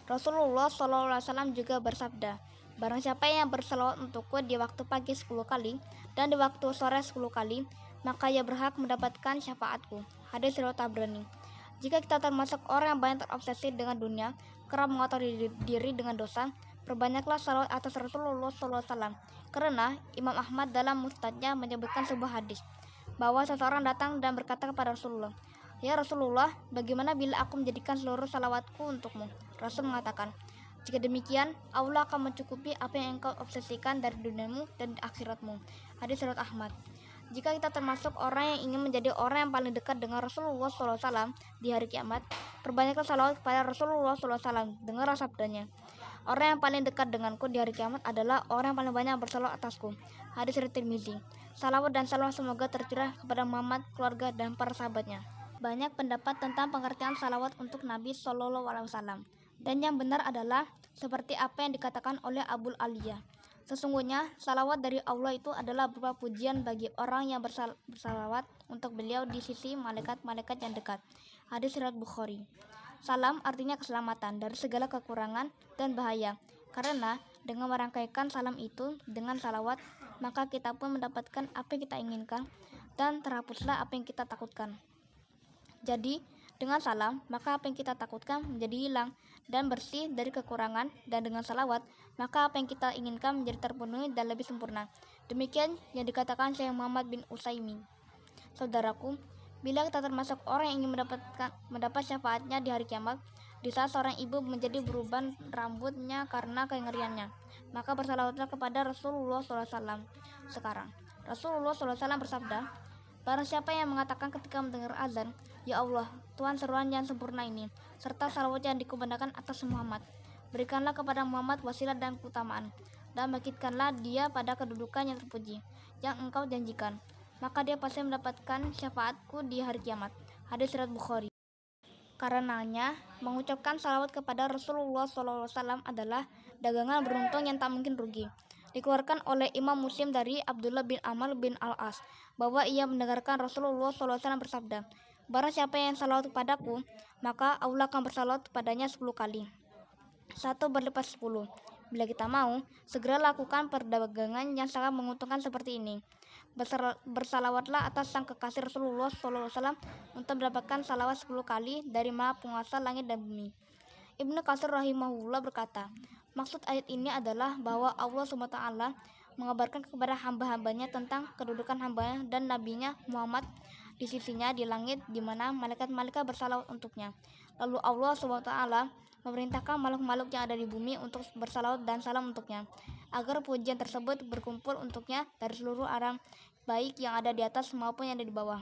Rasulullah SAW juga bersabda, barang siapa yang berselawat untukku di waktu pagi 10 kali dan di waktu sore 10 kali, maka ia berhak mendapatkan syafaatku. Hadis riwayat Tabrani. Jika kita termasuk orang yang banyak terobsesi dengan dunia, kerap mengotori diri dengan dosa, perbanyaklah salawat atas Rasulullah SAW. Karena Imam Ahmad dalam Musnadnya menyebutkan sebuah hadis bahwa seseorang datang dan berkata kepada Rasulullah, "Ya Rasulullah, bagaimana bila aku menjadikan seluruh salawatku untukmu?" Rasul mengatakan, "Jika demikian, Allah akan mencukupi apa yang engkau obsesikan dari duniamu dan akhiratmu." Hadis riwayat Ahmad. Jika kita termasuk orang yang ingin menjadi orang yang paling dekat dengan Rasulullah SAW di hari kiamat, perbanyaklah salawat kepada Rasulullah SAW. Dengar sabdanya, "Orang yang paling dekat denganku di hari kiamat adalah orang yang paling banyak bersalawat atasku." Hadis riwayat Tirmizi. Salawat dan salam semoga tercurah kepada Muhammad, keluarga, dan para sahabatnya. Banyak pendapat tentang pengertian salawat untuk Nabi Shallallahu Alaihi Wasallam, dan yang benar adalah seperti apa yang dikatakan oleh Abul Aliyah. Sesungguhnya salawat dari Allah itu adalah berupa pujian bagi orang yang bersalawat untuk beliau di sisi malaikat-malaikat yang dekat. Hadis riwayat Bukhari. Salam artinya keselamatan dari segala kekurangan dan bahaya, karena dengan merangkaikan salam itu dengan salawat, maka kita pun mendapatkan apa yang kita inginkan dan terhapuslah apa yang kita takutkan. Jadi, dengan salam, maka apa yang kita takutkan menjadi hilang dan bersih dari kekurangan, dan dengan salawat, maka apa yang kita inginkan menjadi terpenuhi dan lebih sempurna. Demikian yang dikatakan Syekh Muhammad bin Utsaimin. Saudaraku, bila kita termasuk orang yang ingin mendapat syafaatnya di hari kiamat, di saat seorang ibu menjadi beruban rambutnya karena kengeriannya, maka bersalawatlah kepada Rasulullah SAW. Sekarang, Rasulullah SAW bersabda, barang siapa yang mengatakan ketika mendengar azan, "Ya Allah, Tuhan seruan yang sempurna ini," serta salawat yang dikumandangkan atas Muhammad, berikanlah kepada Muhammad wasilah dan keutamaan, dan bangkitkanlah dia pada kedudukan yang terpuji, yang engkau janjikan, maka dia pasti mendapatkan syafaatku di hari kiamat. Hadis riwayat Bukhari. Karenanya, mengucapkan salawat kepada Rasulullah SAW adalah dagangan beruntung yang tak mungkin rugi. Dikeluarkan oleh Imam Muslim dari Abdullah bin Amr bin Al-As bahwa ia mendengarkan Rasulullah SAW bersabda, barang siapa yang salawat kepadaku, maka Allah akan bersalawat kepadanya 10 kali. 1 berlipat 10. Bila kita mau, segera lakukan perdagangan yang sangat menguntungkan seperti ini. Bersalawatlah atas sang kekasih Rasulullah SAW untuk mendapatkan salawat 10 kali dari Maha Penguasa langit dan bumi. Ibnu Katsir rahimahullah berkata, maksud ayat ini adalah bahwa Allah SWT mengabarkan kepada hamba-hambanya tentang kedudukan hambanya dan nabinya Muhammad di sisinya di langit, di mana malaikat-malaikat bersalawat untuknya. Lalu Allah SWT memerintahkan makhluk-makhluk yang ada di bumi untuk bersalawat dan salam untuknya, agar pujian tersebut berkumpul untuknya dari seluruh alam baik yang ada di atas maupun yang ada di bawah.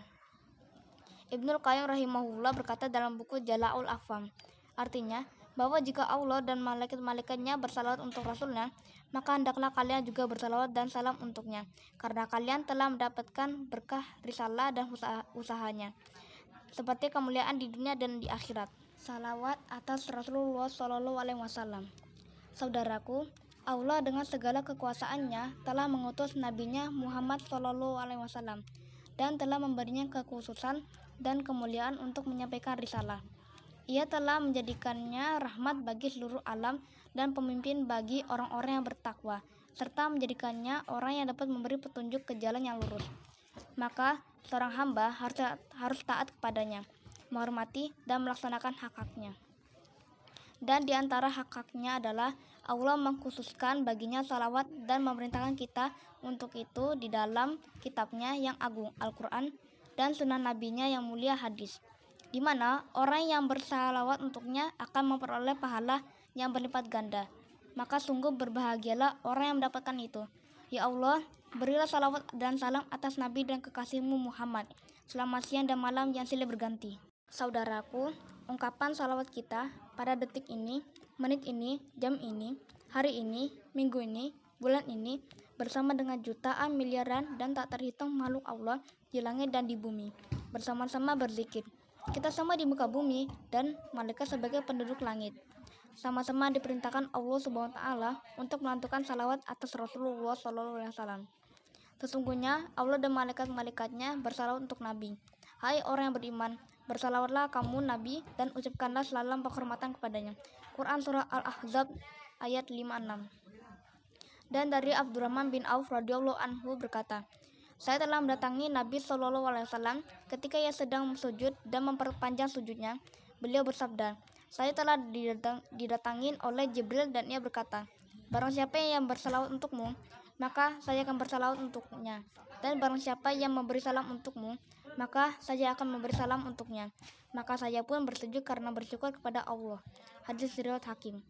Ibnul Qayyim rahimahullah berkata dalam buku Jala'ul Afham, artinya bahwa jika Allah dan malaikat-malaikatnya bersalawat untuk Rasulnya, maka hendaklah kalian juga bersalawat dan salam untuknya, karena kalian telah mendapatkan berkah risalah dan usahanya, seperti kemuliaan di dunia dan di akhirat. Salawat atas Rasulullah SAW. Saudaraku, Allah dengan segala kekuasaannya telah mengutus nabinya Muhammad SAW dan telah memberinya kekhususan dan kemuliaan untuk menyampaikan risalah. Ia telah menjadikannya rahmat bagi seluruh alam dan pemimpin bagi orang-orang yang bertakwa, serta menjadikannya orang yang dapat memberi petunjuk ke jalan yang lurus. Maka seorang hamba harus taat kepadanya, menghormati dan melaksanakan hak-haknya. Dan di antara hak-haknya adalah Allah mengkhususkan baginya salawat dan memerintahkan kita untuk itu di dalam kitabnya yang agung, Al-Quran, dan sunnah nabinya yang mulia, hadis, di mana orang yang bersalawat untuknya akan memperoleh pahala yang berlipat ganda. Maka sungguh berbahagialah orang yang mendapatkan itu. Ya Allah, berilah salawat dan salam atas Nabi dan kekasihmu Muhammad selama siang dan malam yang silih berganti. Saudaraku, ungkapan salawat kita pada detik ini, menit ini, jam ini, hari ini, minggu ini, bulan ini, bersama dengan jutaan, miliaran, dan tak terhitung makhluk Allah di langit dan di bumi, bersama-sama berzikir. Kita sama di muka bumi dan malaikat sebagai penduduk langit, sama-sama diperintahkan Allah SWT untuk melantunkan salawat atas Rasulullah SAW. Sesungguhnya Allah dan malaikat-malaikatnya bersalawat untuk Nabi. Hai orang yang beriman, bersalawatlah kamu Nabi dan ucapkanlah salam penghormatan kepadanya. Quran Surah Al-Ahzab ayat 56. Dan dari Abdurrahman bin Auf radhiyallahu anhu berkata, saya telah mendatangi Nabi SAW ketika ia sedang sujud dan memperpanjang sujudnya. Beliau bersabda, saya telah didatangin oleh Jibril dan ia berkata, barang siapa yang bersalawat untukmu, maka saya akan bersalawat untuknya. Dan barang siapa yang memberi salam untukmu, maka saya akan memberi salam untuknya. Maka saya pun bersujud karena bersyukur kepada Allah. Hadis riwayat Hakim.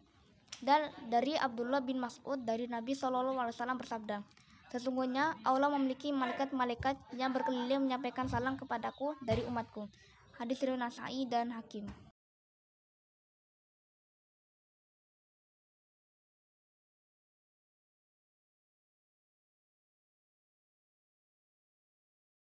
Dan dari Abdullah bin Mas'ud dari Nabi SAW bersabda, sesungguhnya Allah memiliki malaikat-malaikat yang berkeliling menyampaikan salam kepadaku dari umatku. Hadis riwayat Nasa'i dan Hakim.